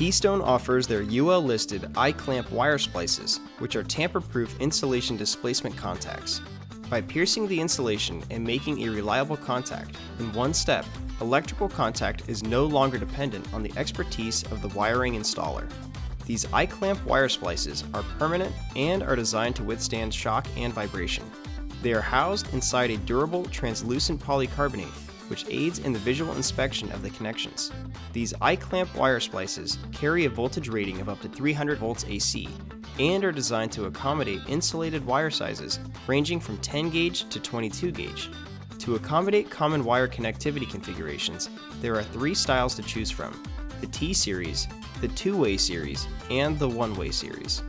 Keystone offers their UL-listed I-clamp wire splices, which are tamper-proof insulation displacement contacts. By piercing the insulation and making a reliable contact in one step, electrical contact is no longer dependent on the expertise of the wiring installer. These I-clamp wire splices are permanent and are designed to withstand shock and vibration. They are housed inside a durable translucent polycarbonate, which aids in the visual inspection of the connections. These I-clamp wire splices carry a voltage rating of up to 300 volts AC and are designed to accommodate insulated wire sizes ranging from 10 gauge to 22 gauge. To accommodate common wire connectivity configurations, there are 3 styles to choose from: the T series, the two-way series, and the one-way series.